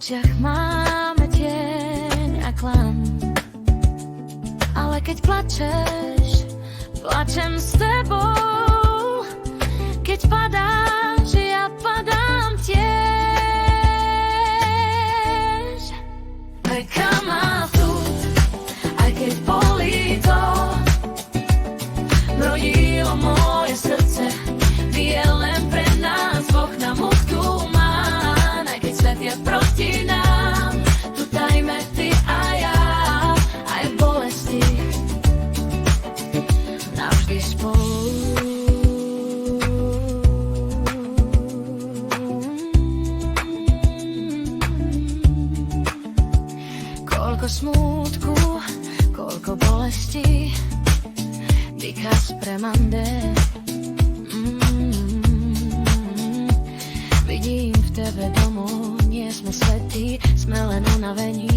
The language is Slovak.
očiach máme tieň a klam. Ale keď plačeš, plačem s tebou. Keď padáš, ja padám tiež. Nechá ma tu, aj keď bolí to. Brodilo moje srdce, bije len pre nás dvoch, na muchtu má. Aj keď svet je proti nám, tu tajme ty a ja. Aj v bolesti, navždy spolu. Koľko smútku, koľko bolesti, dýchas premande. Vidím v tebe domov, nie sme svätí, sme len unavení.